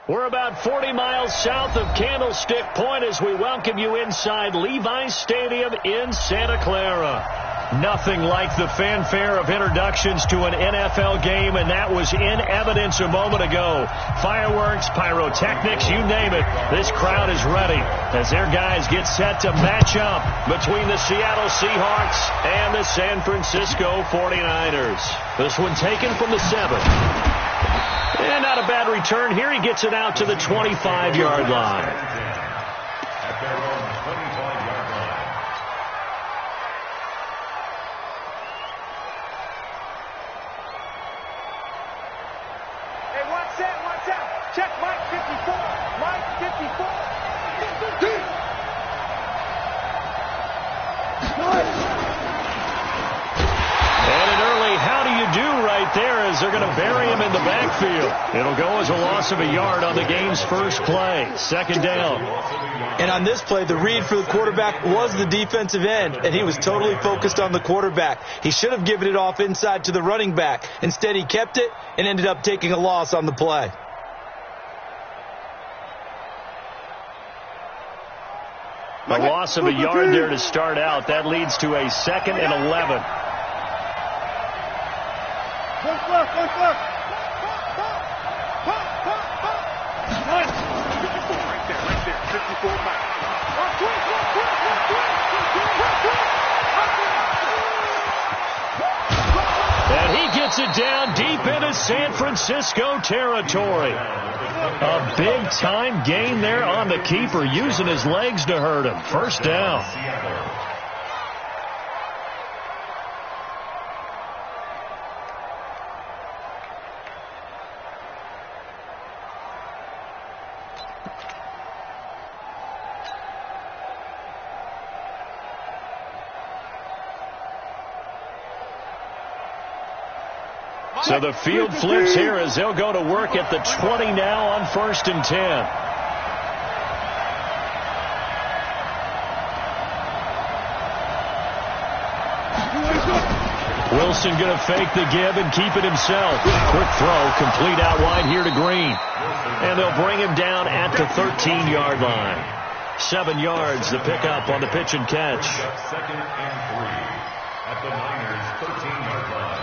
We're about 40 miles south of Candlestick Point as we welcome you inside Levi's Stadium in Santa Clara. Nothing like the fanfare of introductions to an NFL game, and that was in evidence a moment ago. Fireworks, pyrotechnics, you name it. This crowd is ready as their guys get set to match up between the Seattle Seahawks and the San Francisco 49ers. This one taken from the 7. And not a bad return here. He gets it out to the 25-yard line. At their own 25-yard line. Hey, watch out, watch out. Check Mike 54. Mike 54. And an early how do you do right there as they're going to bury him in the backfield. It'll go as a loss of a yard on the game's first play. Second down. And on this play, the read for the quarterback was the defensive end, and he was totally focused on the quarterback. He should have given it off inside to the running back. Instead, he kept it and ended up taking a loss on the play. A loss of a yard there to start out. That leads to a 2nd and 11. Right there, 54 back. And he gets it down deep into San Francisco territory. A big-time gain there on the keeper, using his legs to hurt him. First down. So the field flips here as they'll go to work at the 20 now on 1st and 10. Wilson going to fake the give and keep it himself. Quick throw, complete out wide here to Green. And they'll bring him down at the 13-yard line. 7 yards, the pickup on the pitch and catch. 2nd and 3 at the Niners' 13-yard line.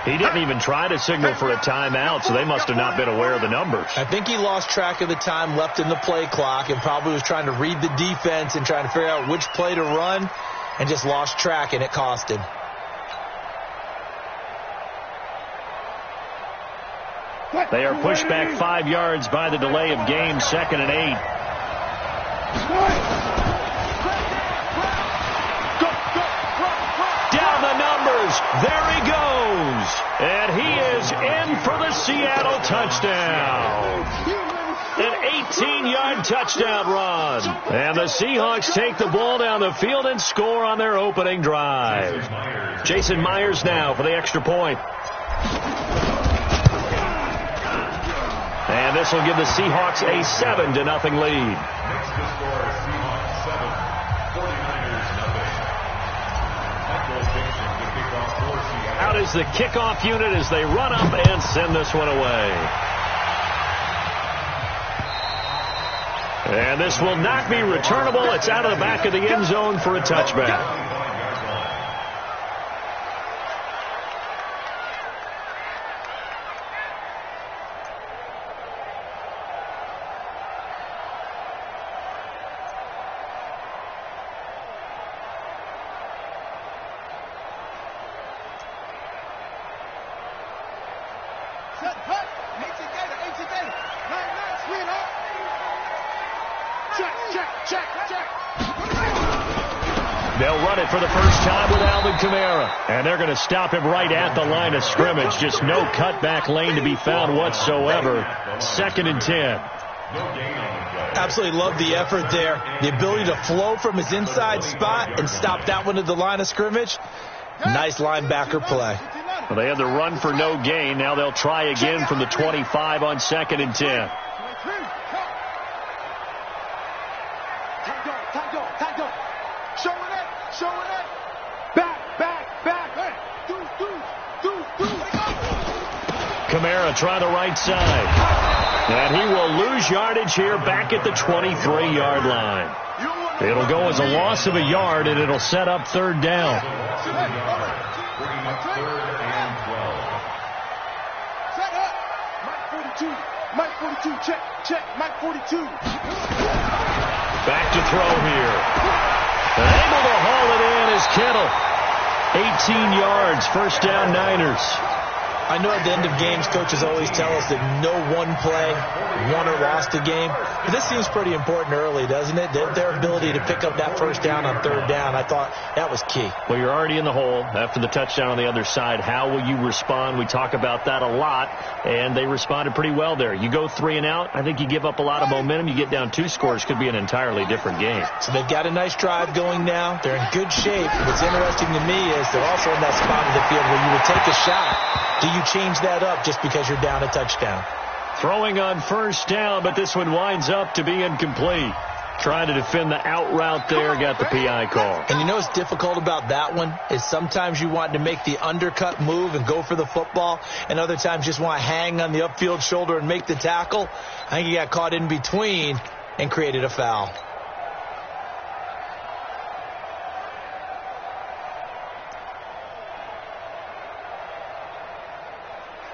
He didn't even try to signal for a timeout, so they must have not been aware of the numbers. I think he lost track of the time left in the play clock and probably was trying to read the defense and trying to figure out which play to run and just lost track, and it cost him. They are pushed back 5 yards by the delay of game, 2nd and 8. Down the numbers. There he goes. And he is in for the Seattle touchdown. An 18-yard touchdown run. And the Seahawks take the ball down the field and score on their opening drive. Jason Myers now for the extra point. And this will give the Seahawks a 7-0 lead. Next to score, Seahawks 7, 49ers 0. Out is the kickoff unit as they run up and send this one away. And this will not be returnable. It's out of the back of the end zone for a touchback. They'll run it for the first time with Alvin Kamara. And they're going to stop him right at the line of scrimmage. Just no cutback lane to be found whatsoever. 2nd and 10. Absolutely love the effort there. The ability to flow from his inside spot and stop that one at the line of scrimmage. Nice linebacker play. Well, they had the run for no gain. Now they'll try again from the 25 on 2nd and 10. Kamara trying the right side. And he will lose yardage here back at the 23-yard line. It'll go as a loss of a yard, and it'll set up 3rd down. Mike 42, check, Mike 42. Back to throw here. And able to haul it in is Kittle. 18 yards, 1st down Niners. I know at the end of games, coaches always tell us that no one play won or lost a game. But this seems pretty important early, doesn't it? Their ability to pick up that 1st down on 3rd down, I thought that was key. Well, you're already in the hole after the touchdown on the other side. How will you respond? We talk about that a lot, and they responded pretty well there. You go 3 and out, I think you give up a lot of momentum. You get down 2 scores, could be an entirely different game. So they've got a nice drive going now. They're in good shape. What's interesting to me is they're also in that spot of the field where you would take a shot. Do you change that up just because you're down a touchdown? Throwing on 1st down, but this one winds up to be incomplete. Trying to defend the out route there, got the PI call. And you know what's difficult about that one is sometimes you want to make the undercut move and go for the football, and other times just want to hang on the upfield shoulder and make the tackle. I think he got caught in between and created a foul.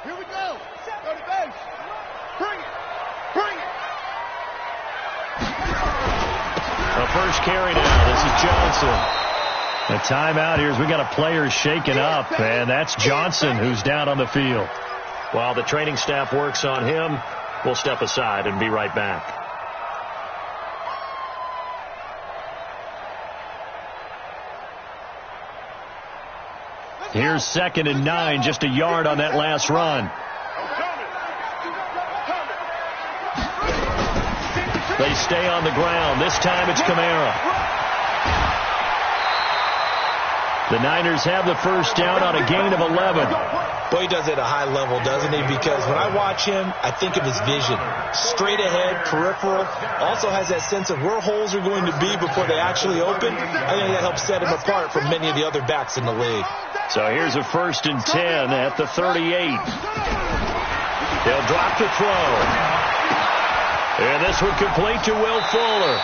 Here we go. Go to base. Bring it. Bring it. The first carry now. This is Johnson. A timeout here as we got a player shaken up, and that's Johnson who's down on the field. While the training staff works on him, we'll step aside and be right back. Here's 2nd and 9, just a yard on that last run. They stay on the ground. This time it's Kamara. The Niners have the 1st down on a gain of 11. Boy, he does it at a high level, doesn't he? Because when I watch him, I think of his vision. Straight ahead, peripheral. Also has that sense of where holes are going to be before they actually open. I think that helps set him apart from many of the other backs in the league. So here's a 1st and 10 at the 38. They'll drop the throw. And this one complete to Will Fuller.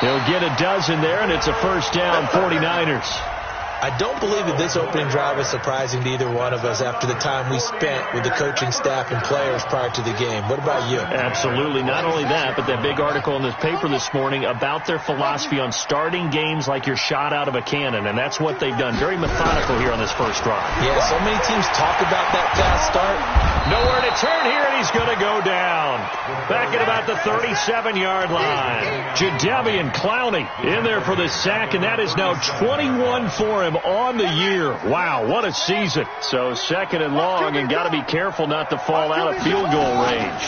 He'll get a dozen there, and it's a 1st down, 49ers. I don't believe that this opening drive is surprising to either one of us after the time we spent with the coaching staff and players prior to the game. What about you? Absolutely. Not only that, but that big article in the paper this morning about their philosophy on starting games like you're shot out of a cannon, and that's what they've done. Very methodical here on this first drive. Yeah, so many teams talk about that fast start. Nowhere to turn here, and he's going to go down. Back at about the 37-yard line. Jadeveon Clowney in there for the sack, and that is now 21 for him on the year. Wow, what a season. So 2nd and long, and got to be careful not to fall out of field goal range.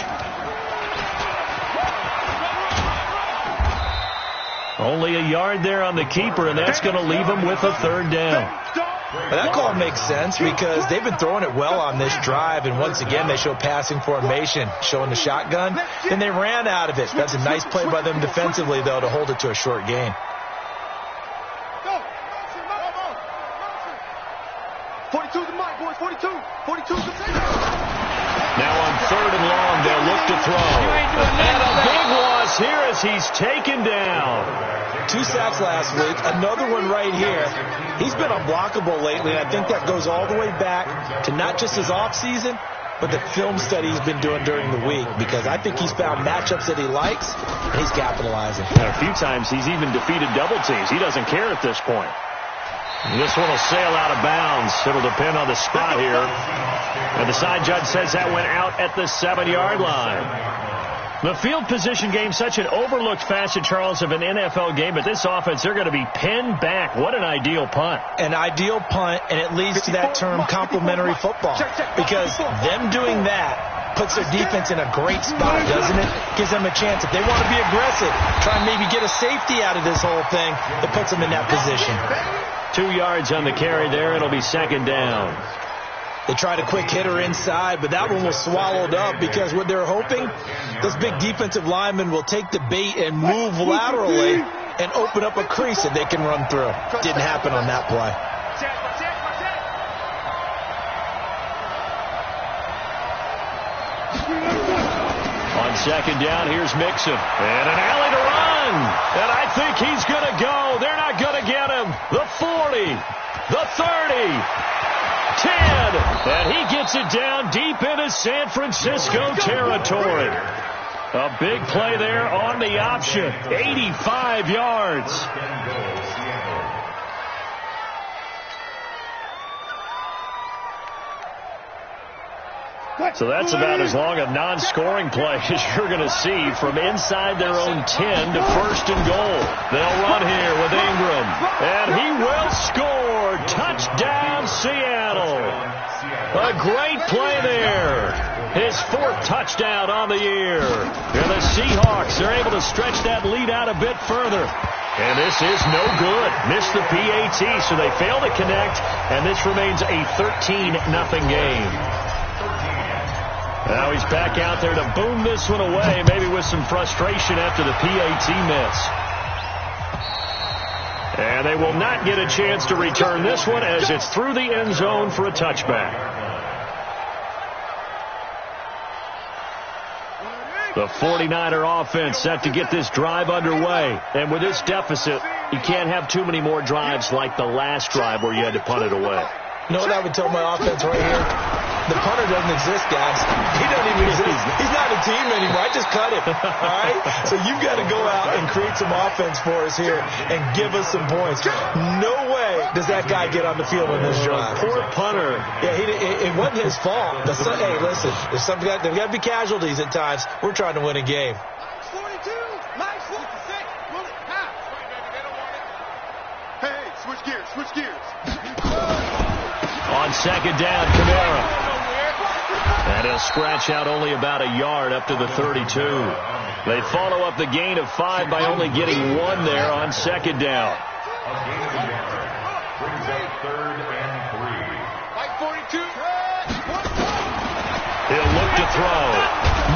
Only a yard there on the keeper, and that's going to leave him with a 3rd down. Well, that call makes sense because they've been throwing it well on this drive, and once again they show passing formation, showing the shotgun, and they ran out of it. That's a nice play by them defensively, though, to hold it to a short gain. 42 to Mike, boys. 42. 42 to Now on 3rd and long, they'll look to throw. And a big loss here as he's taken down. 2 sacks last week, another one right here. He's been unblockable lately, and I think that goes all the way back to not just his offseason, but the film study he's been doing during the week, because I think he's found matchups that he likes, and he's capitalizing. And a few times he's even defeated double teams. He doesn't care at this point. This one will sail out of bounds. It'll depend on the spot here. And the side judge says that went out at the 7-yard line. The field position game, such an overlooked facet, Charles, of an NFL game, but this offense, they're going to be pinned back. What an ideal punt. An ideal punt, and it leads to that term complementary football, because them doing that puts their defense in a great spot, doesn't it? Gives them a chance. If they want to be aggressive, try and maybe get a safety out of this whole thing, it puts them in that position. 2 yards on the carry there. It'll be second down. They tried a quick hitter inside, but that one was swallowed up because what they're hoping, those big defensive linemen will take the bait and move laterally and open up a crease that they can run through. Didn't happen on that play. On second down, here's Mixon. And an alley to run. And I think he's going to go. They're not going to get him. The 40, the 30. 10, and he gets it down deep into San Francisco territory. A big play there on the option. 85 yards. So that's about as long a non-scoring play as you're going to see from inside their own 10 to first and goal. They'll run here with Ingram, and he will score. Touchdown, Seattle. A great play there. His 4th touchdown on the year. And the Seahawks are able to stretch that lead out a bit further. And this is no good. Missed the PAT, so they fail to connect, and this remains a 13-0 game. Now he's back out there to boom this one away, maybe with some frustration after the PAT miss. And they will not get a chance to return this one as it's through the end zone for a touchback. The 49er offense set to get this drive underway. And with this deficit, you can't have too many more drives like the last drive where you had to punt it away. You know what I would tell my offense right here? The punter doesn't exist, guys. He doesn't even exist. He's not a team anymore. I just cut him. All right? So you've got to go out and create some offense for us here and give us some points. No way does that guy get on the field in this drive. Poor punter. Yeah, it wasn't his fault. Hey, listen, there's got to be casualties at times. We're trying to win a game. 42, nice 46, bullet, pass. Hey, switch gears. On second down, Kamara. And he'll scratch out only about a yard up to the 32. They follow up the gain of 5 by only getting 1 there on second down. Brings up 3rd and 3. Like 42. He'll look to throw.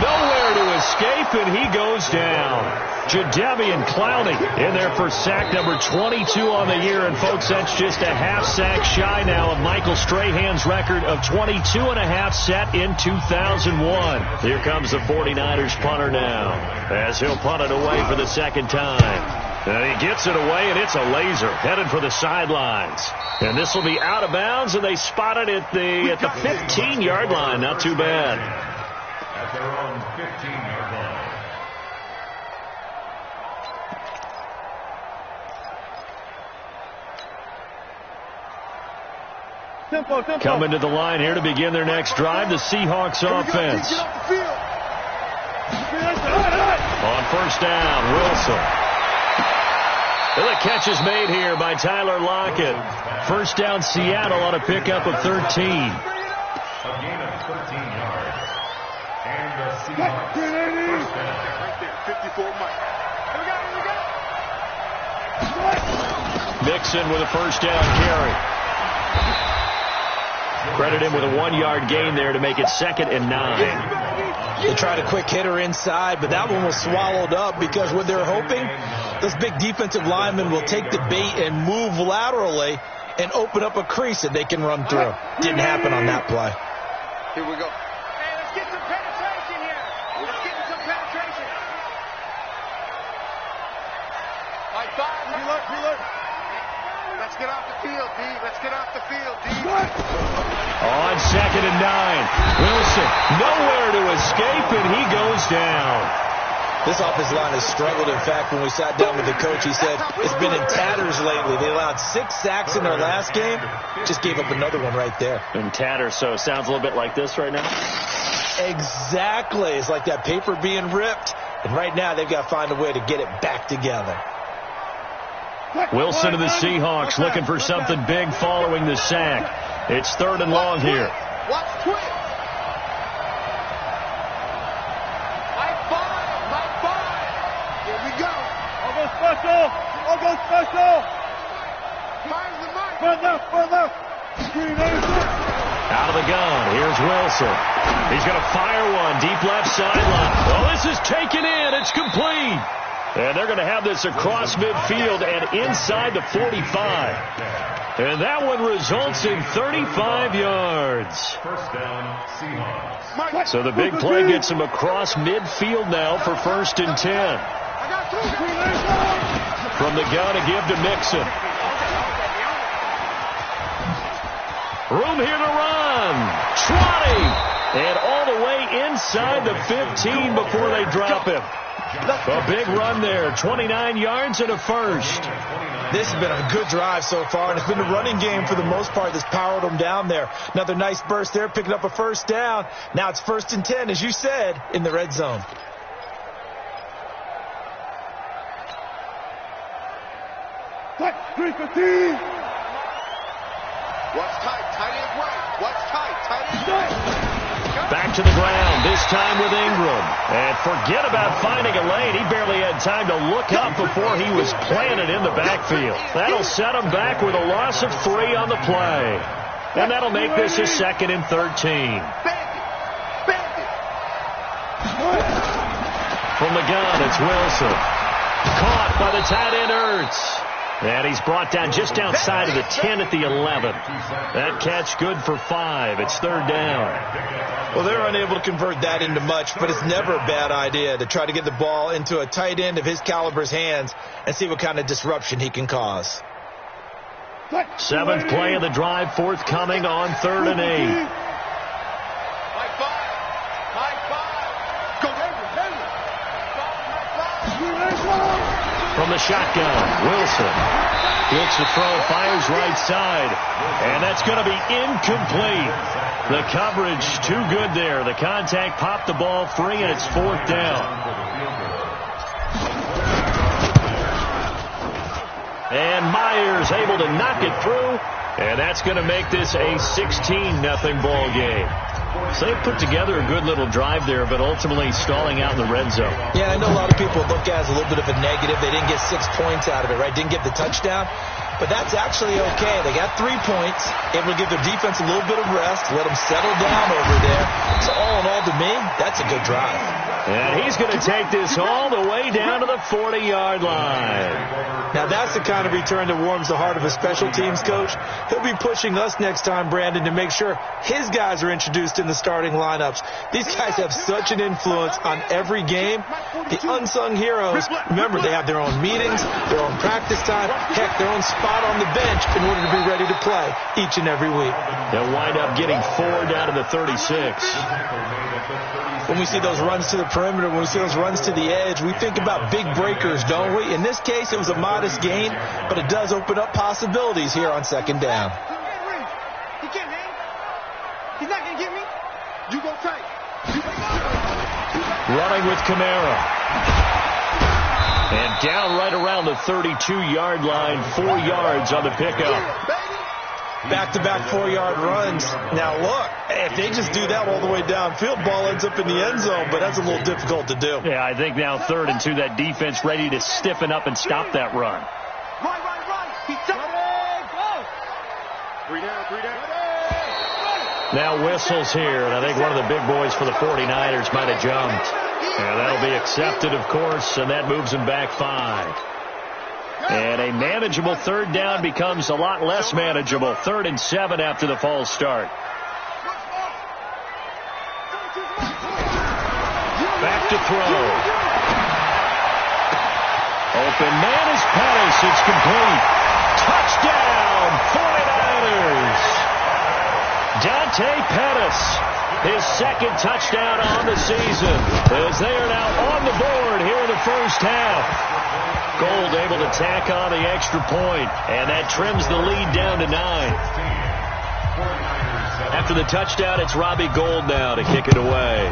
Nowhere to escape, and he goes down. Jadeveon Clowney in there for sack number 22 on the year. And, folks, that's just a half sack shy now of Michael Strahan's record of 22.5 set in 2001. Here comes the 49ers punter now as he'll punt it away for the second time. And he gets it away, and it's a laser headed for the sidelines. And this will be out of bounds, and they spot it at the 15-yard line. Not too bad. At their own 15-yard line. Tempo. Coming to the line here to begin their next drive, the Seahawks offense. Get off the field. On first down, Wilson. And the catch is made here by Tyler Lockett. First down, Seattle on a pickup of 13. A gain of 13 yards. And the Seahawks first down. Right there, 54 Mike. Here we go. Mixon with a first down carry. Credit him with a 1-yard gain there to make it 2nd and 9. They tried a quick hitter inside, but that one was swallowed up because what they're hoping, those big defensive linemen will take the bait and move laterally and open up a crease that they can run through. Didn't happen on that play. Here we go. Hey, let's get some penetration here. Let's get some penetration. Like 5. Reload. Let's get off the field, D. Let's get off the field, D. On 2nd and 9. Wilson nowhere to escape, and he goes down. This offensive line has struggled. In fact, when we sat down with the coach, he said it's been in tatters lately. They allowed 6 sacks in their last game. Just gave up another one right there. In tatters, so it sounds a little bit like this right now. Exactly. It's like that paper being ripped. And right now they've got to find a way to get it back together. Wilson and the Seahawks looking for something big following the sack. It's 3rd and long here. Watch twist. High five. Here we go. I'll go special. Fires the mark. Further. Screen ace. Out of the gun. Here's Wilson. He's going to fire one deep left sideline. Well, this is taken in. It's complete. And they're going to have this across midfield and inside the 45. And that one results in 35 yards. First down, Seahawks. So the big play gets him across midfield now for 1st and 10. From the gun, a give to Mixon. Room here to run. Trotting. And all the way inside the 15 before they drop him. A big run there. 29 yards and a first. This has been a good drive so far, and it's been the running game for the most part that's powered them down there. Another nice burst there, picking up a 1st down. Now it's 1st and 10, as you said, in the red zone. What's tight? Tight end right. What's tight? Tight end right. Back to the ground, this time with Ingram. And forget about finding a lane. He barely had time to look up before he was planted in the backfield. That'll set him back with a loss of 3 on the play. And that'll make this a 2nd and 13. From the gun, it's Wilson. Caught by the tight end Ertz. And he's brought down just outside of the 10 at the 11. That catch good for 5. It's 3rd down. Well, they're unable to convert that into much, but it's never a bad idea to try to get the ball into a tight end of his caliber's hands and see what kind of disruption he can cause. 7th play of the drive, forthcoming on 3rd and 8. High five. Go Denver. From the shotgun, Wilson looks to throw, fires right side, and that's going to be incomplete. The coverage too good there. The contact popped the ball free, and it's 4th down. And Myers able to knock it through, and that's going to make this a 16-0 ball game. So they put together a good little drive there, but ultimately stalling out in the red zone. Yeah, I know a lot of people look at it as a little bit of a negative. They didn't get 6 points out of it, right? Didn't get the touchdown. But that's actually okay. They got 3 points, able to give their defense a little bit of rest, let them settle down over there. So all in all, to me, that's a good drive. And he's going to take this all the way down to the 40-yard line. Now, that's the kind of return that warms the heart of a special teams coach. He'll be pushing us next time, Brandon, to make sure his guys are introduced in the starting lineups. These guys have such an influence on every game. The unsung heroes, remember, they have their own meetings, their own practice time, heck, their own spot on the bench in order to be ready to play each and every week. They'll wind up getting 4 down to the 36. When we see those runs to the perimeter, when we see those runs to the edge, we think about big breakers, don't we? In this case, it was a modest gain, but it does open up possibilities here on 2nd down. He can't hang. He's not going to get me. You go tight. Running with Kamara. And down right around the 32-yard line, 4 yards on the pickup. Back-to-back 4-yard runs. Now, look, if they just do that all the way downfield, ball ends up in the end zone, but that's a little difficult to do. Yeah, I think now 3rd and 2, that defense ready to stiffen up and stop that run. Run. He's done. Go. 3 down. Now whistles here, and I think one of the big boys for the 49ers might have jumped. Yeah, that'll be accepted, of course, and that moves him back 5. And a manageable 3rd down becomes a lot less manageable. 3rd and 7 after the false start. Back to throw. Open man is Pettis. It's complete. Touchdown, 49ers. Dante Pettis, his 2nd touchdown on the season, as they are now on the board here in the first half. Gold able to tack on the extra point, and that trims the lead down to 9. After the touchdown, it's Robbie Gould now to kick it away.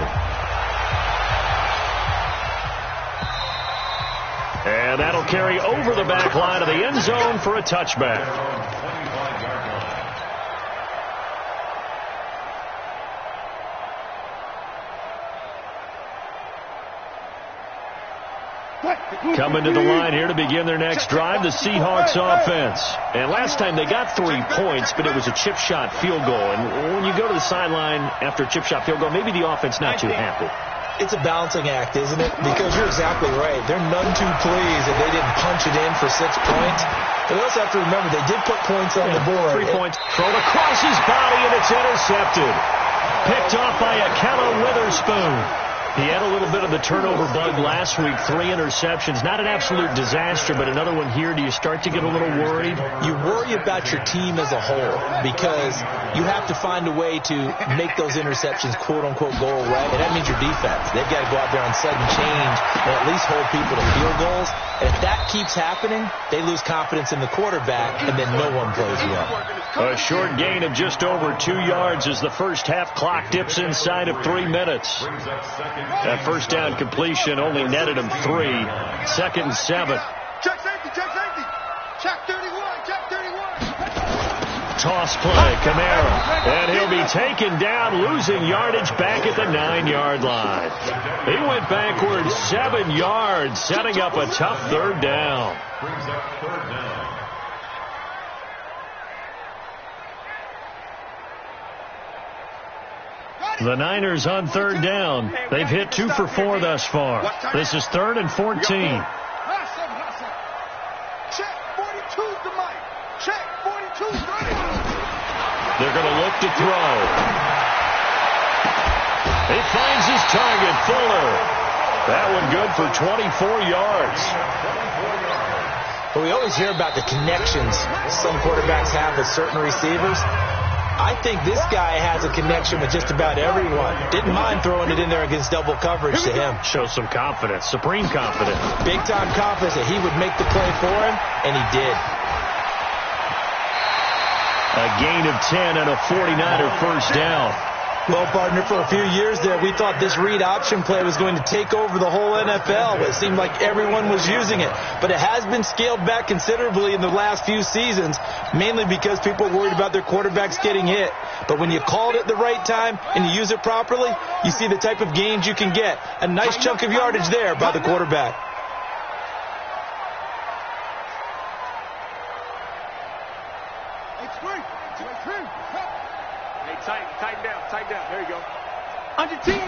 And that'll carry over the back line of the end zone for a touchback. Coming to the line here to begin their next drive, the Seahawks offense. And last time they got 3 points, but it was a chip shot field goal. And when you go to the sideline after a chip shot field goal, maybe the offense not too happy. It's a balancing act, isn't it? Because you're exactly right. They're none too pleased that they didn't punch it in for 6 points. But we also have to remember they did put points on the board. 3 points thrown across his body, and it's intercepted. Picked off by Akello Witherspoon. He had a little bit of the turnover bug last week, 3 interceptions. Not an absolute disaster, but another one here. Do you start to get a little worried? You worry about your team as a whole because you have to find a way to make those interceptions, quote-unquote, go away. And that means your defense. They've got to go out there on sudden change and at least hold people to field goals. And if that keeps happening, they lose confidence in the quarterback, and then no one plays well. A short gain of just over 2 yards as the first half clock dips inside of 3 minutes. That first down completion only netted him 3. 2nd and 7. Check safety, check safety. Check 31, check 31. Toss play, Kamara. And he'll be taken down, losing yardage back at the 9-yard line. He went backwards 7 yards, setting up a tough 3rd down. Brings up 3rd down. The Niners on 3rd down. They've hit 2 for 4 thus far. This is 3rd and 14. Check 42's the mic. Check 42's running. They're going to look to throw. He finds his target, Fuller. That one good for 24 yards. But we always hear about the connections some quarterbacks have with certain receivers. I think this guy has a connection with just about everyone. Didn't mind throwing it in there against double coverage to him. Shows some confidence, supreme confidence. Big-time confidence that he would make the play for him, and he did. A gain of 10 and a 49er first down. Well, partner, for a few years there, we thought this read option play was going to take over the whole NFL. It seemed like everyone was using it. But it has been scaled back considerably in the last few seasons, mainly because people are worried about their quarterbacks getting hit. But when you call it at the right time and you use it properly, you see the type of gains you can get. A nice chunk of yardage there by the quarterback. Tighten down. There you go. On your team.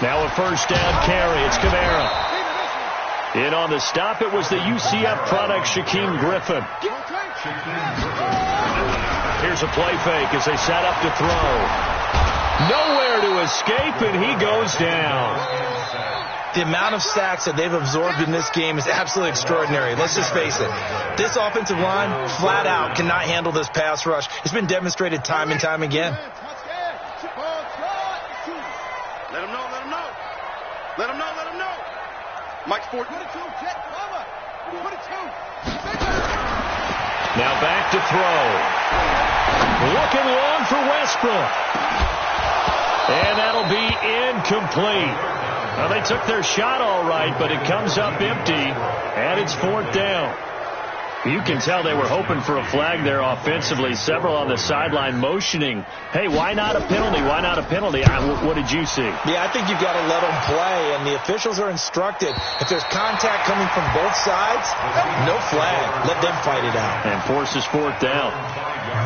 Now a first down carry. It's Kamara. In on the stop, it was the UCF product, Shaquem Griffin. Here's a play fake as they set up to throw. Nowhere to escape, and he goes down. The amount of sacks that they've absorbed in this game is absolutely extraordinary. Let's just face it. This offensive line, flat out, cannot handle this pass rush. It's been demonstrated time and time again. Let him know. Mike's 4. Now back to throw. Looking long for Westbrook. And that'll be incomplete. Well, they took their shot all right, but it comes up empty, and it's 4th down. You can tell they were hoping for a flag there offensively. Several on the sideline motioning, hey, why not a penalty? Why not a penalty? What did you see? Yeah, I think you've got to let them play, and the officials are instructed. If there's contact coming from both sides, no flag. Let them fight it out. And forces 4th down.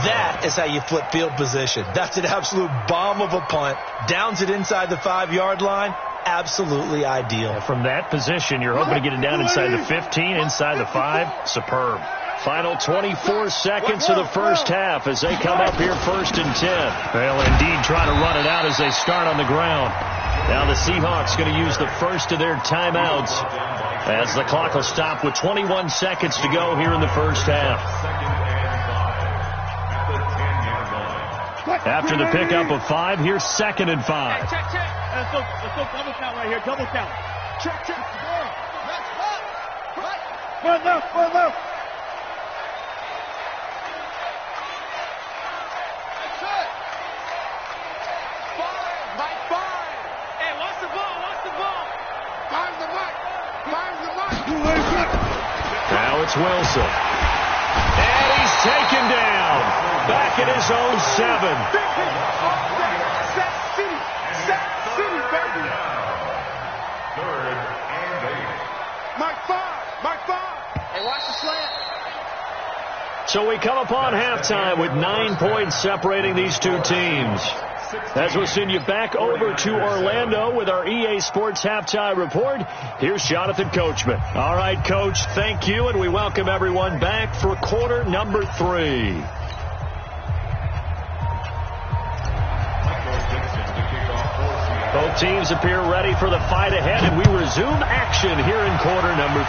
That is how you flip field position. That's an absolute bomb of a punt. Downs it inside the 5-yard line. Absolutely ideal. From that position, you're hoping to get it down inside the 15, inside the 5. Superb. Final 24 seconds of the first half as they come up here 1st and 10. Well, indeed, trying to run it out as they start on the ground. Now the Seahawks going to use the first of their timeouts as the clock will stop with 21 seconds to go here in the first half. After the pickup of 5, here's 2nd and 5. Check. Let's go double count right here. Double count. Check. Run left. That's it. it's Wilson. And he's taken down. Back at his own 7. Third and 8. Mike 5. Hey, watch the slant. So we come upon halftime with 9 points separating these two teams. As we'll send you back over to Orlando with our EA Sports Halftime Report, here's Jonathan Coachman. All right, Coach, thank you, and we welcome everyone back for quarter number 3. Both teams appear ready for the fight ahead, and we resume action here in quarter number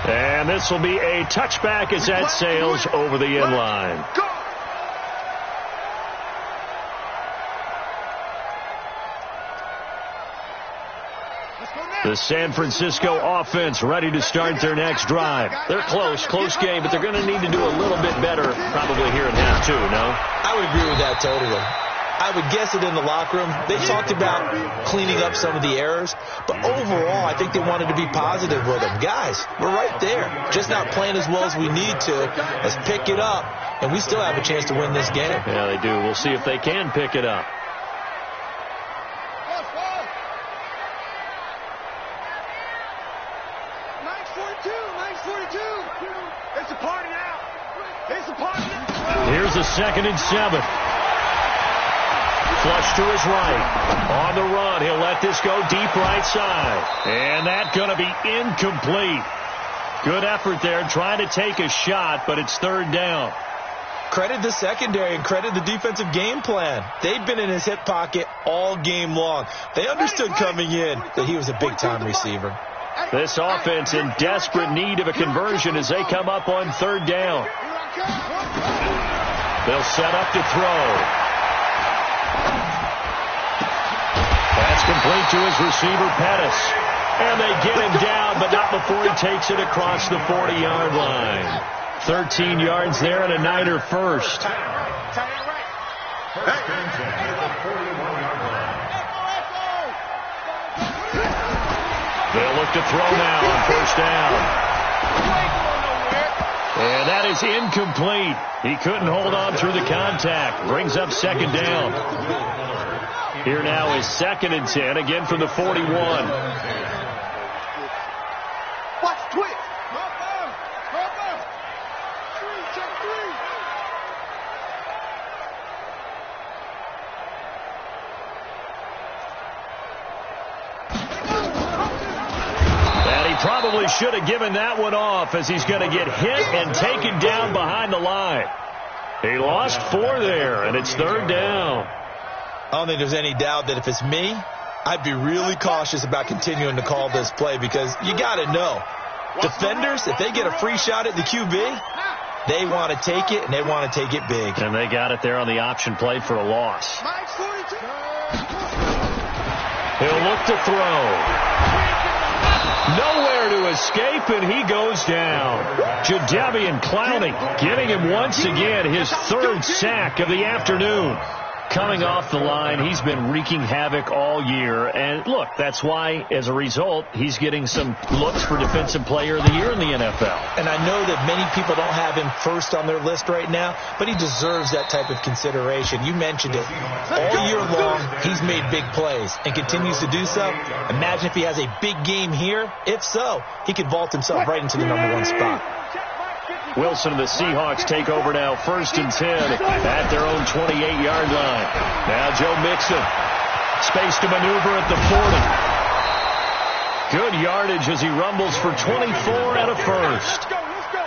3. And this will be a touchback as that sails over the end line. The San Francisco offense ready to start their next drive. They're close game, but they're going to need to do a little bit better probably here in half 2, no? I would agree with that totally. I would guess it in the locker room. They talked about cleaning up some of the errors, but overall, I think they wanted to be positive with them. Guys, we're right there. Just not playing as well as we need to. Let's pick it up, and we still have a chance to win this game. Yeah, they do. We'll see if they can pick it up. Here's a 2nd and 7. Flush to his right. On the run, he'll let this go deep right side. And that's going to be incomplete. Good effort there trying to take a shot, but it's 3rd down. Credit the secondary and credit the defensive game plan. They've been in his hip pocket all game long. They understood coming in that he was a big-time receiver. This offense in desperate need of a conversion as they come up on 3rd down. They'll set up to throw. That's complete to his receiver, Pettis. And they get him down, but not before he takes it across the 40-yard line. 13 yards there and a Niner first. They'll look to throw now on 1st down. And that is incomplete. He couldn't hold on through the contact. Brings up 2nd down. Here now is 2nd and 10, again from the 41. Watch twitch. Probably should have given that one off as he's going to get hit and taken down behind the line. He lost 4 there, and it's 3rd down. I don't think there's any doubt that if it's me, I'd be really cautious about continuing to call this play because you got to know, defenders, if they get a free shot at the QB, they want to take it, and they want to take it big. And they got it there on the option play for a loss. He'll look to throw. Nowhere to escape, and he goes down. Jadeveon Clowney giving him once again his 3rd sack of the afternoon. Coming off the line, he's been wreaking havoc all year. And look, that's why, as a result, he's getting some looks for Defensive Player of the Year in the NFL. And I know that many people don't have him first on their list right now, but he deserves that type of consideration. You mentioned it. All year long, he's made big plays and continues to do so. Imagine if he has a big game here. If so, he could vault himself right into the #1 spot. Wilson and the Seahawks take over now, 1st and 10 at their own 28-yard line. Now Joe Mixon, space to maneuver at the 40. Good yardage as he rumbles for 24 and a first.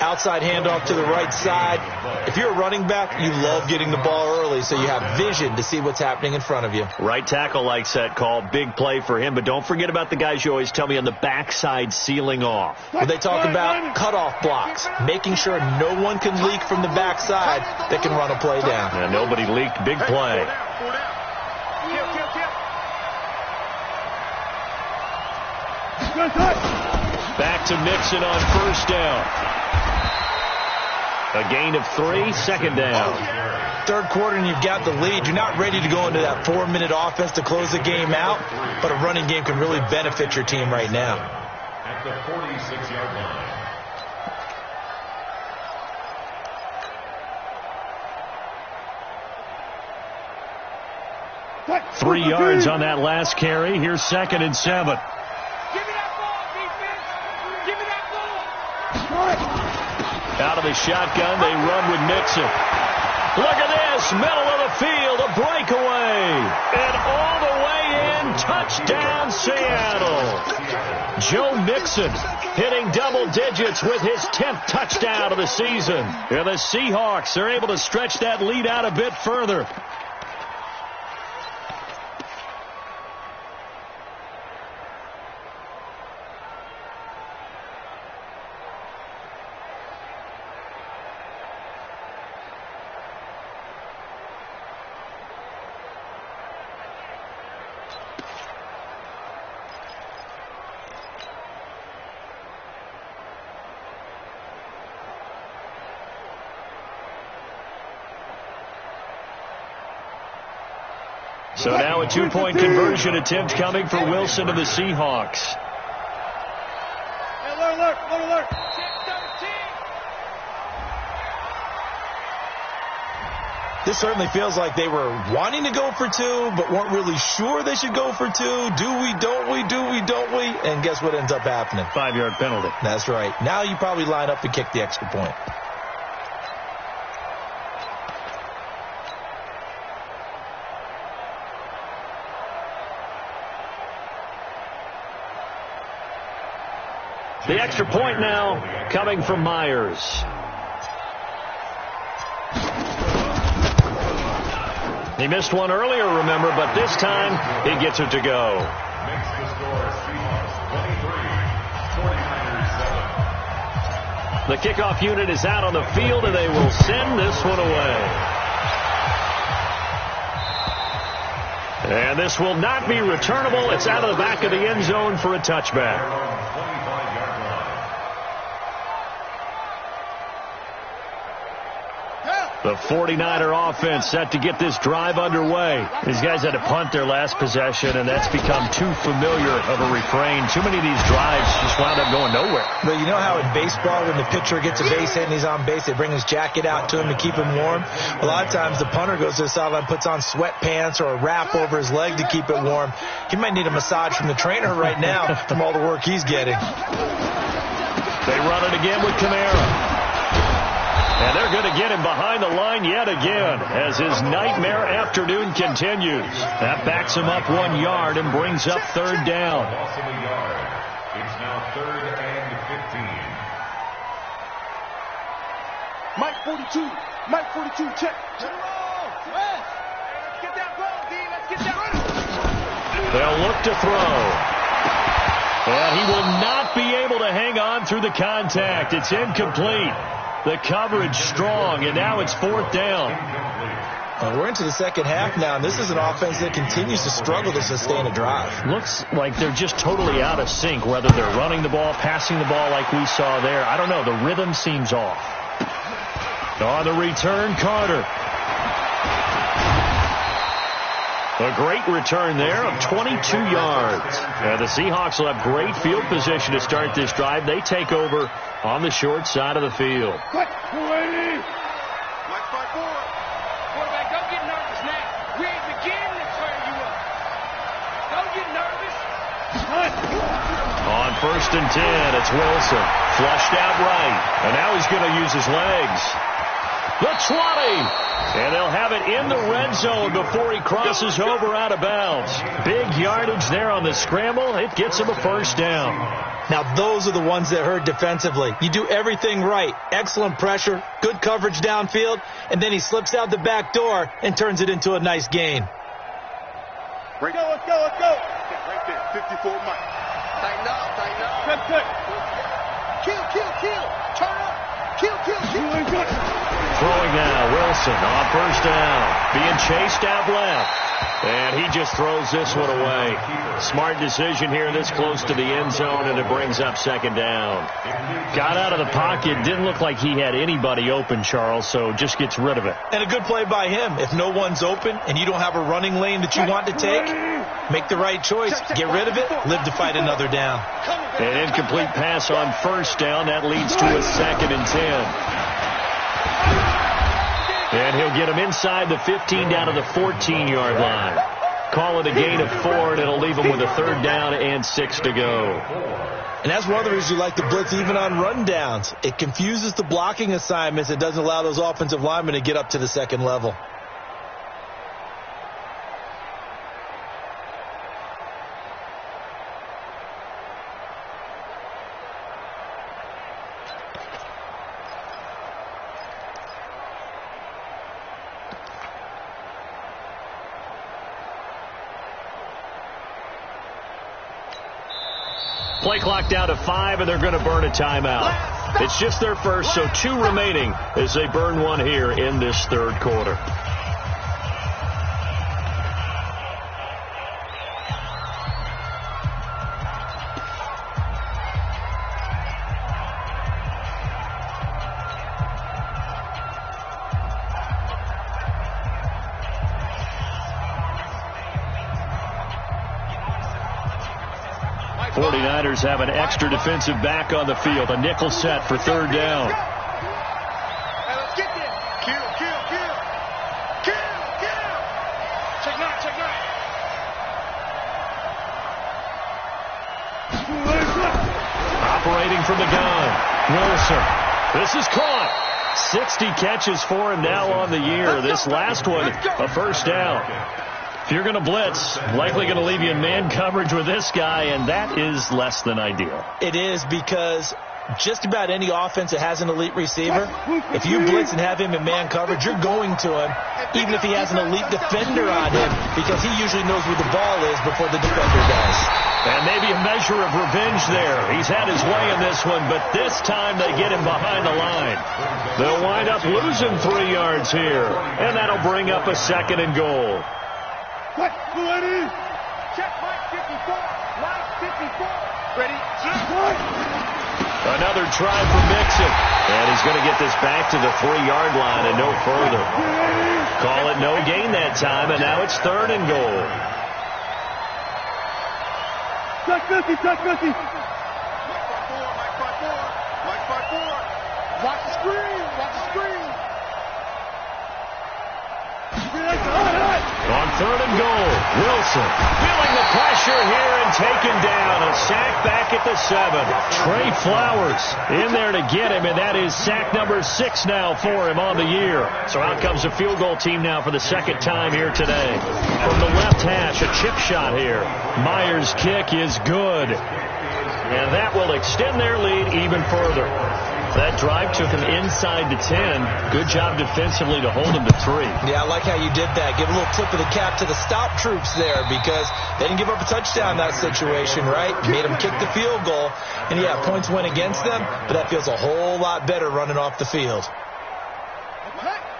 Outside handoff to the right side. If you're a running back, you love getting the ball early so you have vision to see what's happening in front of you. Right tackle likes that call. Big play for him, but don't forget about the guys you always tell me on the backside sealing off. Well, they talk about cutoff blocks, making sure no one can leak from the backside that can run a play down. And nobody leaked. Big play. Back to Mixon on 1st down. A gain of 3, 2nd down. 3rd quarter and you've got the lead. You're not ready to go into that 4-minute offense to close the game out, but a running game can really benefit your team right now. at the 46-yard line. 3 yards on that last carry. Here's 2nd and 7. Give me that ball, defense. Give me that ball. Out of the shotgun, they run with Mixon. Look at this, middle of the field, a breakaway. And all the way in, touchdown Seattle. Joe Mixon hitting double digits with his 10th touchdown of the season. And the Seahawks are able to stretch that lead out a bit further. So now a 2-point conversion attempt coming for Wilson to the Seahawks. Alert. This certainly feels like they were wanting to go for 2, but weren't really sure they should go for 2. Do we, don't we, do we, don't we? And guess what ends up happening? 5-yard penalty. That's right. Now you probably line up and kick the extra point. The extra point now coming from Myers. He missed one earlier, remember, but this time he gets it to go. Makes the score Seahawks 23, 49ers 7. The kickoff unit is out on the field, and they will send this one away. And this will not be returnable. It's out of the back of the end zone for a touchback. The 49er offense set to get this drive underway. These guys had to punt their last possession, and that's become too familiar of a refrain. Too many of these drives just wound up going nowhere. But you know how in baseball, when the pitcher gets a base hit and he's on base, they bring his jacket out to him to keep him warm? A lot of times the punter goes to the sideline, puts on sweatpants or a wrap over his leg to keep it warm. He might need a massage from the trainer right now from all the work he's getting. They run it again with Kamara. And they're going to get him behind the line yet again as his nightmare afternoon continues. That backs him up 1 yard and brings up 3rd down. Loss of a yard. It's now 3rd and 15. Mike 42, check. Let's get that ball, D. Let's get that running. They'll look to throw. And he will not be able to hang on through the contact. It's incomplete. The coverage strong, and now it's 4th down. We're into the second half now, and this is an offense that continues to struggle to sustain a drive. Looks like they're just totally out of sync, whether they're running the ball, passing the ball like we saw there. I don't know. The rhythm seems off. On the return, Carter. A great return there of 22 yards. The Seahawks will have great field position to start this drive. They take over on the short side of the field. Quarterback, don't get nervous now. We ain't beginning to turn you up. Don't get nervous. On 1st and 10, it's Wilson. Flushed out right. And now he's going to use his legs. The 20. And they'll have it in the red zone before he crosses over out of bounds. Big yardage there on the scramble. It gets him a 1st down. Now, those are the ones that hurt defensively. You do everything right. Excellent pressure, good coverage downfield, and then he slips out the back door and turns it into a nice gain. Let's go. Right there, 54 Mike. Tighten up. Good. Kill. Turn up. Kill. Throwing now, Wilson on 1st down. Being chased out left. And he just throws this one away. Smart decision here this close to the end zone, and it brings up 2nd down. Got out of the pocket. Didn't look like he had anybody open, Charles, so just gets rid of it. And a good play by him. If no one's open and you don't have a running lane that you want to take, Make the right choice. Get rid of it. Live to fight another down. An incomplete pass on first down. That leads to a 2nd and 10. And he'll get him inside the 15 down to the 14-yard line. Call it a gain of 4, and it'll leave him with a 3rd down and 6 to go. And that's one of the reasons you like to blitz even on run downs. It confuses the blocking assignments. It doesn't allow those offensive linemen to get up to the second level. Play clock down to 5, and they're going to burn a timeout. It's just their first, so 2 remaining as they burn one here in this 3rd quarter. '49ers have an extra defensive back on the field. A nickel set for 3rd down. Hey, let's get this. Kill. Check nine. Operating from the gun. Wilson. This is caught. 60 catches for him now on the year. This last one, a 1st down. If you're going to blitz, likely going to leave you in man coverage with this guy, and that is less than ideal. It is, because just about any offense that has an elite receiver, if you blitz and have him in man coverage, you're going to him, even if he has an elite defender on him, because he usually knows where the ball is before the defender does. And maybe a measure of revenge there. He's had his way in this one, but this time they get him behind the line. They'll wind up losing 3 yards here, and that'll bring up a 2nd and goal. Check Mike 54. Ready? Another try for Mixon. And he's going to get this back to the 3-yard line and no further. Call it no gain that time, and now it's 3rd and goal. Check 50. Mike 54. Watch the screen. On 3rd and goal, Wilson feeling the pressure here and taken down. A sack back at the 7. Trey Flowers in there to get him, and that is sack number 6 now for him on the year. So out comes a field goal team now for the 2nd time here today. From the left hash, a chip shot here. Myers' kick is good. And that will extend their lead even further. That drive took him inside the 10. Good job defensively to hold him to 3. Yeah, I like how you did that. Give a little tip of the cap to the stop troops there, because they didn't give up a touchdown in that situation, right? Made them kick the field goal. And, yeah, points went against them, but that feels a whole lot better running off the field.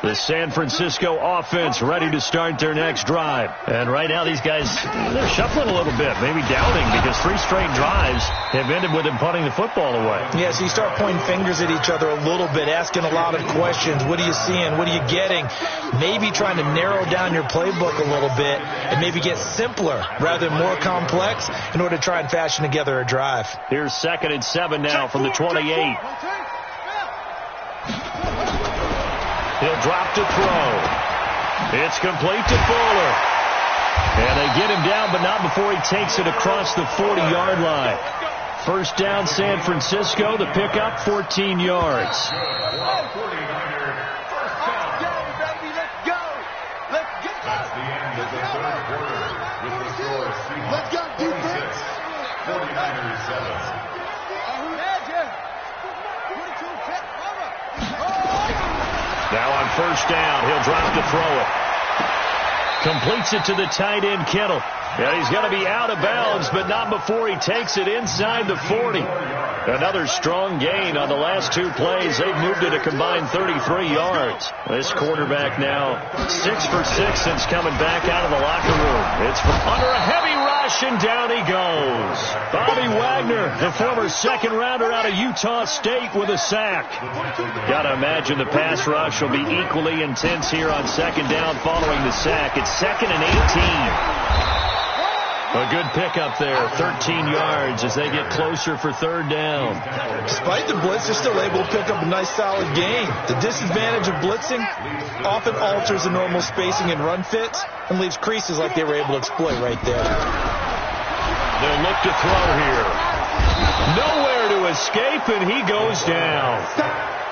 The San Francisco offense ready to start their next drive. And right now these guys, they're shuffling a little bit, maybe doubting, because 3 straight drives have ended with them punting the football away. Yeah, so you start pointing fingers at each other a little bit, asking a lot of questions. What are you seeing? What are you getting? Maybe trying to narrow down your playbook a little bit and maybe get simpler rather than more complex in order to try and fashion together a drive. Here's 2nd and 7 now from the 28. He'll drop to throw. It's complete to Fuller. And they get him down, but not before he takes it across the 40-yard line. 1st down, San Francisco. The pickup, 14 yards. That's the end of the 3rd quarter with the score Seahawks 46, 49ers 7. Now on 1st down, he'll drop to throw it. Completes it to the tight end, Kittle. Yeah, he's going to be out of bounds, but not before he takes it inside the 40. Another strong gain on the last 2 plays. They've moved it a combined 33 yards. This quarterback now 6 for 6 since coming back out of the locker room. It's from under a heavy rush, and down he goes. Bobby Wagner, the former 2nd rounder out of Utah State, with a sack. Got to imagine the pass rush will be equally intense here on 2nd down following the sack. It's 2nd and 18. A good pickup there, 13 yards as they get closer for third down. Despite the blitz, they're still able to pick up a nice solid gain. The disadvantage of blitzing often alters the normal spacing and run fits and leaves creases like they were able to exploit right there. They'll look to throw here. Nowhere to escape, and he goes down.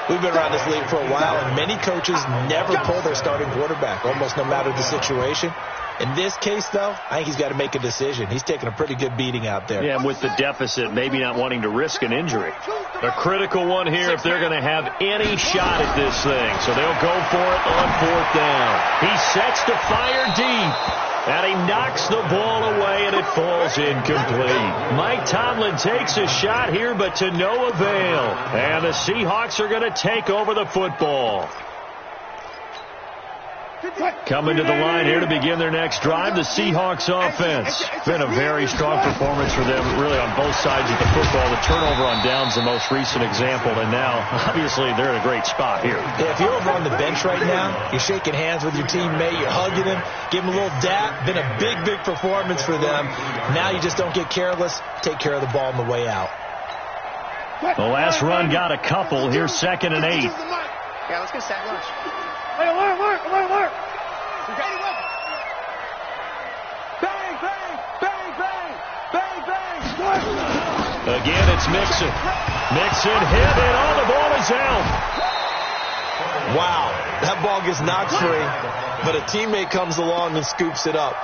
We've been around this league for a while, and many coaches never pull their starting quarterback, almost no matter the situation. In this case, though, I think he's got to make a decision. He's taking a pretty good beating out there. Yeah, with the deficit, maybe not wanting to risk an injury. A critical one here if they're going to have any shot at this thing. So they'll go for it on fourth down. He sets to fire deep, and he knocks the ball away, and it falls incomplete. Mike Tomlin takes a shot here, but to no avail. And the Seahawks are going to take over the football. Coming to the line here to begin their next drive, the Seahawks offense. Been a very strong performance for them, really, on both sides of the football. The turnover on downs, the most recent example, and now, obviously, they're in a great spot here. Yeah, if you're over on the bench right now, you're shaking hands with your teammate, you're hugging him, give him a little dap. Been a big, big performance for them. Now you just don't get careless. Take care of the ball on the way out. The last run got a couple. Here's 2nd and 8. Yeah, let's get sack lunch. Alert! Bang, bang! Again, it's Mixon. Mixon hit, and the ball is out. Wow, that ball gets knocked free, but a teammate comes along and scoops it up.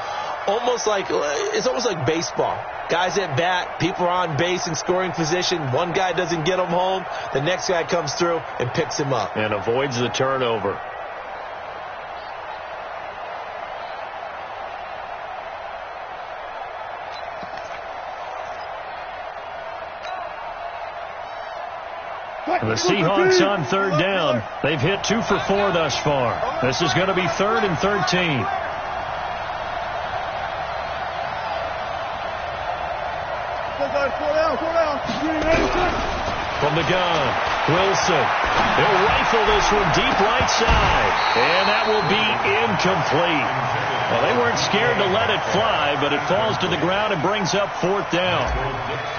It's almost like baseball. Guys at bat, people are on base in scoring position. One guy doesn't get him home. The next guy comes through and picks him up. And avoids the turnover. And the Seahawks on third down. They've hit 2 for 4 thus far. This is going to be 3rd and 13. From the gun, Wilson. He'll rifle this one deep right side. And that will be incomplete. Well, they weren't scared to let it fly, but it falls to the ground and brings up 4th down.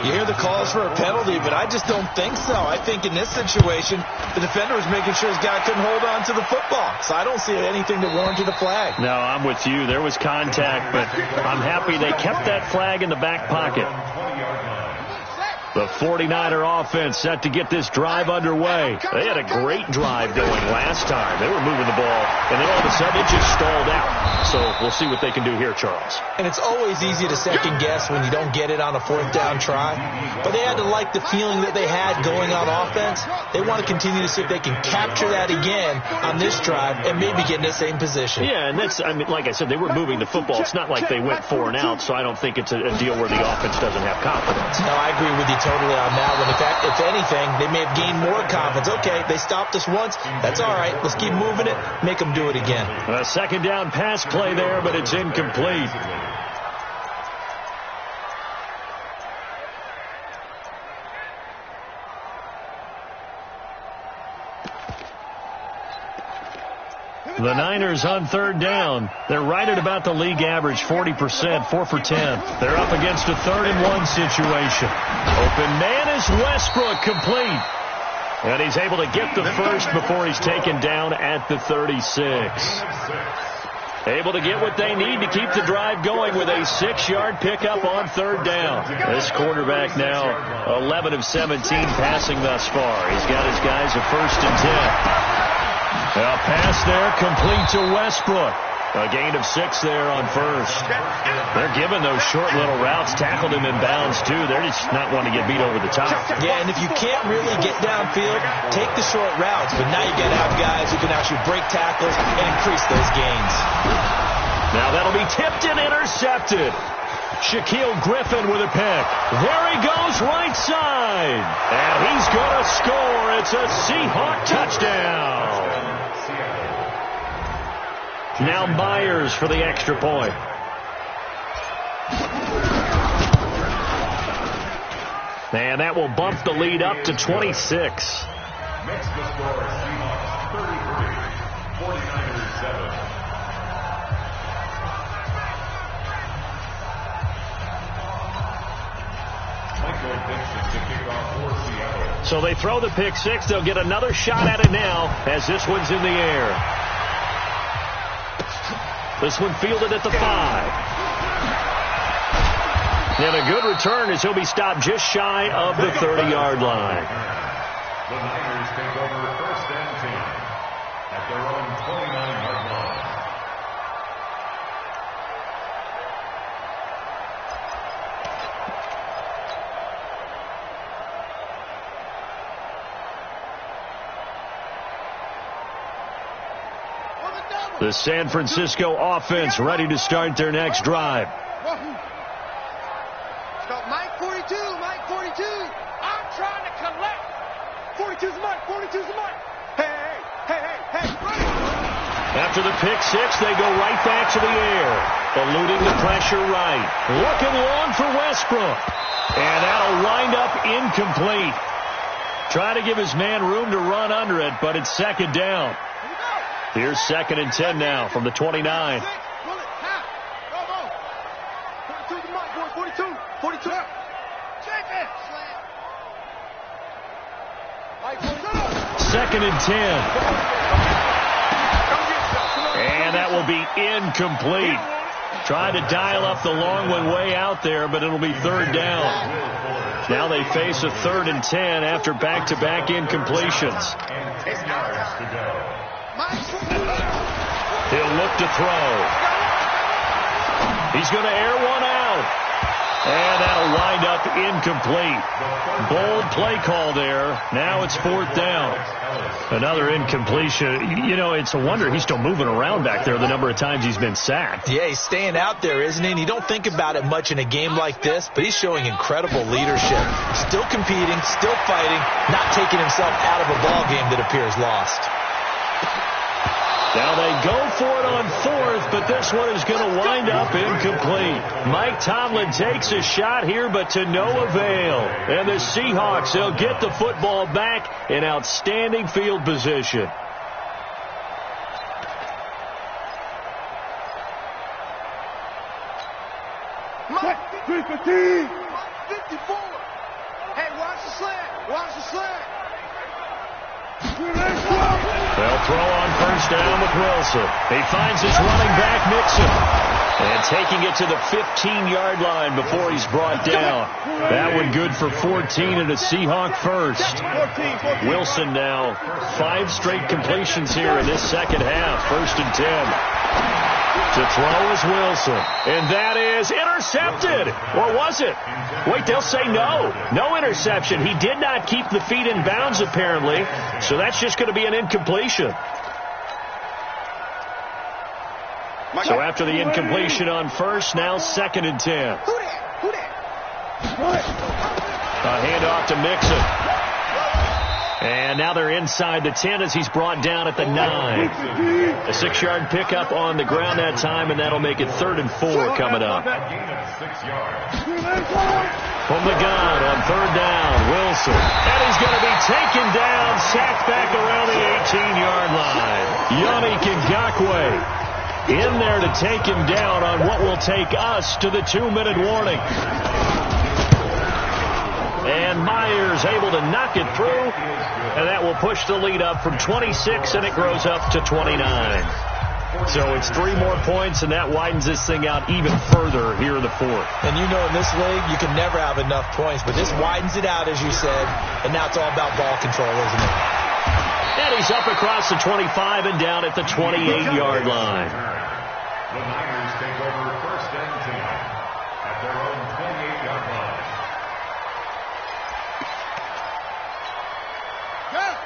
You hear the calls for a penalty, but I just don't think so. I think in this situation, the defender was making sure his guy couldn't hold on to the football. So I don't see anything that warranted a flag. No, I'm with you. There was contact, but I'm happy they kept that flag in the back pocket. The 49er offense set to get this drive underway. They had a great drive going last time. They were moving the ball, and then all of a sudden it just stalled out. So we'll see what they can do here, Charles. And it's always easy to second guess when you don't get it on a 4th down try. But they had to like the feeling that they had going on offense. They want to continue to see if they can capture that again on this drive and maybe get in the same position. Yeah, and that's, like I said, they were moving the football. It's not like they went 4 and out, so I don't think it's a deal where the offense doesn't have confidence. No, I agree with you totally on that one. In fact, if anything, they may have gained more confidence. Okay, they stopped us once. That's all right. Let's keep moving it. Make them do it again. A 2nd down pass play there, but it's incomplete. The Niners on 3rd down. They're right at about the league average, 40%, 4 for 10. They're up against a 3rd and 1 situation. Open man is Westbrook, complete. And he's able to get the first before he's taken down at the 36. Able to get what they need to keep the drive going with a 6-yard pickup on 3rd down. This quarterback now 11 of 17 passing thus far. He's got his guys a 1st and 10. A pass there complete to Westbrook. A gain of 6 there on 1st. They're giving those short little routes. Tackled him in bounds, too. They're just not wanting to get beat over the top. Yeah, and if you can't really get downfield, take the short routes. But now you got to have guys who can actually break tackles and increase those gains. Now that'll be tipped and intercepted. Shaquille Griffin with a pick. There he goes, right side. And he's going to score. It's a Seahawk touchdown. Now Myers for the extra point. And that will bump the lead up to 26. Next to score, Seahawks 33, 49ers 7. So they throw the pick six. They'll get another shot at it now as this one's in the air. This one fielded at the 5. And a good return as he'll be stopped just shy of the 30-yard line. The Niners take over first and 10 at their own 29-yard line. The San Francisco offense ready to start their next drive. Stop Mike 42, Mike 42. I'm trying to collect. 42's Mike, 42's Mike. Hey. After the pick six, they go right back to the air, eluding the pressure right. Looking long for Westbrook. And that'll wind up incomplete. Trying to give his man room to run under it, but it's second down. Here's 2nd and 10 now from the 29. 42's Mike, boy, 42. 42. Check it. 2nd and 10. And that will be incomplete. Trying to dial up the long one way out there, but it'll be 3rd down. Now they face a 3rd and 10 after back-to-back incompletions. He'll look to throw. He's going to air one out. And that'll wind up incomplete. Bold play call there. Now it's 4th down. Another incompletion. You know, it's a wonder he's still moving around back there the number of times he's been sacked. Yeah, he's staying out there, isn't he? And you don't think about it much in a game like this, but he's showing incredible leadership. Still competing, still fighting, not taking himself out of a ball game that appears lost. Now they go for it on 4th, but this one is going to wind up incomplete. Mike Tomlin takes a shot here, but to no avail. And the Seahawks, they'll get the football back in outstanding field position. Mike, 315. 54. Hey, watch the slant. Watch the slant. They'll throw on 1st down with Wilson. He finds his running back, Mixon. And taking it to the 15-yard line before he's brought down. That one good for 14 and a Seahawk first. Wilson now 5 straight completions here in this second half. 1st and 10. To throw is Wilson. And that is intercepted. Or was it? Wait, they'll say no. No interception. He did not keep the feet in bounds, apparently. So that's just going to be an incompletion. So after the incompletion on 1st, now 2nd and 10. A handoff to Mixon. And now they're inside the 10 as he's brought down at the 9. A 6-yard pickup on the ground that time, and that'll make it 3rd and 4 coming up. From the gun on 3rd down, Wilson. And he's going to be taken down, sacked back around the 18-yard line. Yannick Ngakoue in there to take him down on what will take us to the 2-minute warning. And Myers able to knock it through, and that will push the lead up from 26, and it grows up to 29. So it's 3 more points, and that widens this thing out even further here in the 4th. And you know in this league, you can never have enough points, but this widens it out, as you said, and now it's all about ball control, isn't it? And he's up across the 25 and down at the 28-yard line. The Niners take over 1st and 10 at their own 28-yard line.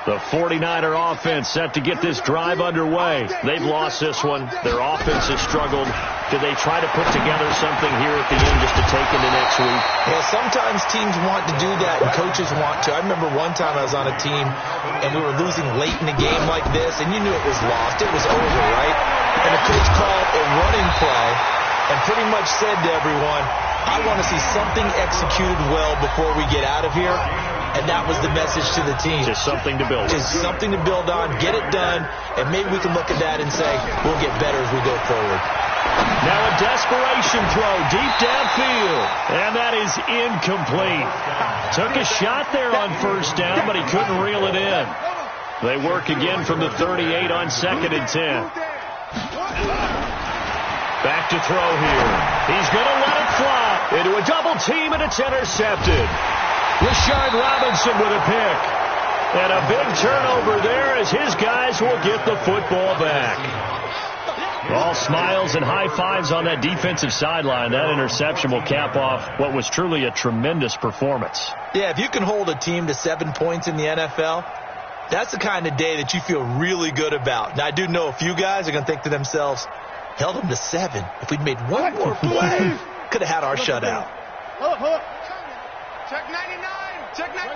The 49er offense set to get this drive underway. They've lost this one. Their offense has struggled. Do they try to put together something here at the end just to take into next week? Well, sometimes teams want to do that, and coaches want to. I remember one time I was on a team, and we were losing late in a game like this, and you knew it was lost. It was over, right? And the coach called a running play and pretty much said to everyone, I want to see something executed well before we get out of here. and that was the message to the team. Just something to build on. Just something to build on, get it done, and maybe we can look at that and say we'll get better as we go forward. Now a desperation throw deep downfield, and that is incomplete. Took a shot there on first down, but he couldn't reel it in. They work again from the 38 on 2nd and 10. Back to throw here. He's going to let it fly into a double team, and it's intercepted. Rashard Robinson with a pick. And a big turnover there as his guys will get the football back. All smiles and high fives on that defensive sideline. That interception will cap off what was truly a tremendous performance. Yeah, if you can hold a team to 7 points in the NFL, that's the kind of day that you feel really good about. Now, I do know a few guys are going to think to themselves, held them to 7. If we'd made one more play, could have had our shutout. Check 99. Check 99.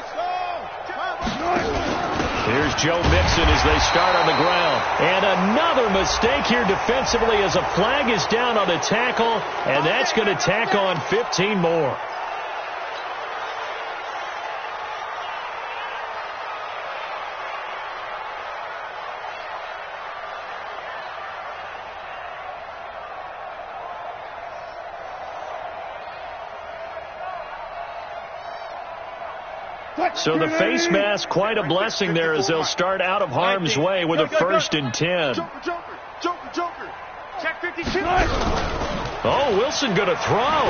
Here's Joe Mixon as they start on the ground. And another mistake here defensively as a flag is down on a tackle, and that's going to tack on 15 more. So the face mask, quite a blessing there as they'll start out of harm's way with a 1st and 10. Joker. Check 52. Oh, Wilson going to throw.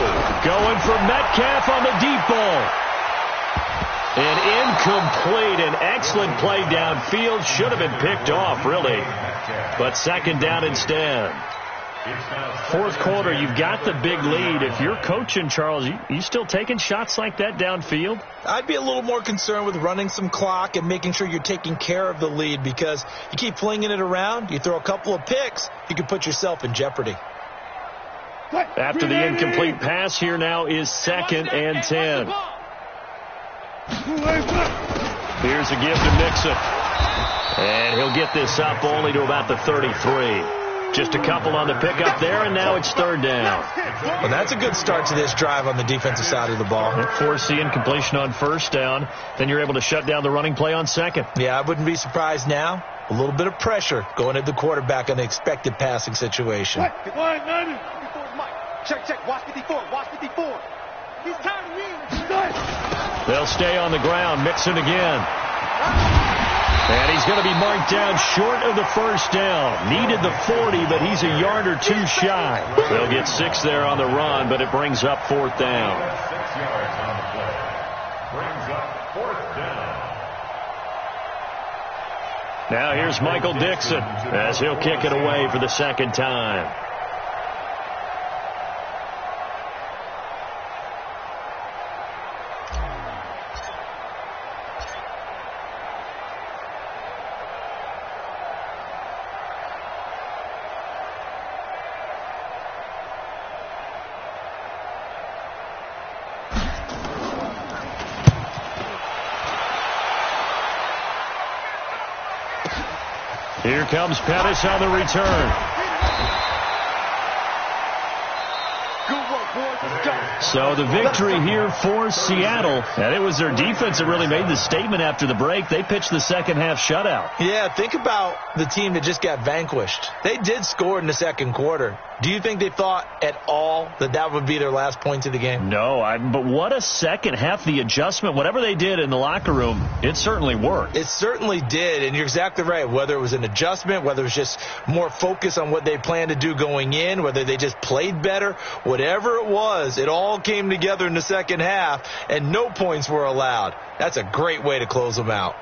Going for Metcalf on the deep ball. An incomplete, an excellent play downfield. Should have been picked off, really. But 2nd down instead. 4th quarter, you've got the big lead. If you're coaching, Charles, you still taking shots like that downfield? I'd be a little more concerned with running some clock and making sure you're taking care of the lead, because you keep flinging it around, you throw a couple of picks, you can put yourself in jeopardy. After the incomplete pass, here now is 2nd and 10. Here's a give to Mixon. And he'll get this up only to about the 33. Just a couple on the pickup there, and now it's 3rd down. Well, that's a good start to this drive on the defensive side of the ball. Force the incompletion on 1st down. Then you're able to shut down the running play on 2nd. Yeah, I wouldn't be surprised now. A little bit of pressure going at the quarterback on the expected passing situation. Check. Watch 54. He's tired of me. They'll stay on the ground. Mixon again. And he's going to be marked down short of the 1st down. Needed the 40, but he's a yard or 2 shy. They'll get 6 there on the run, but it brings up 4th down. 6 yards on the play. Brings up 4th down. Now here's Michael Dixon as he'll kick it away for the 2nd time. Here comes Pettis on the return. So the victory here for Seattle. And it was their defense that really made the statement after the break. They pitched the 2nd half shutout. Yeah, think about the team that just got vanquished. They did score in the 2nd quarter. Do you think they thought at all that that would be their last points of the game? No, but what a 2nd half. The adjustment, whatever they did in the locker room, it certainly worked. It certainly did, and you're exactly right. Whether it was an adjustment, whether it was just more focus on what they planned to do going in, whether they just played better, whatever it was, it all came together in the 2nd half, and no points were allowed. That's a great way to close them out.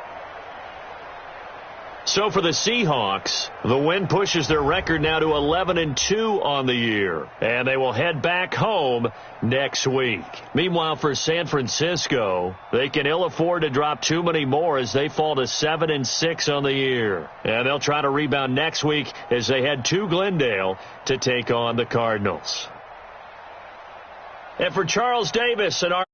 So for the Seahawks, the win pushes their record now to 11-2 on the year, and they will head back home next week. Meanwhile, for San Francisco, they can ill afford to drop too many more as they fall to 7-6 on the year, and they'll try to rebound next week as they head to Glendale to take on the Cardinals. And for Charles Davis and our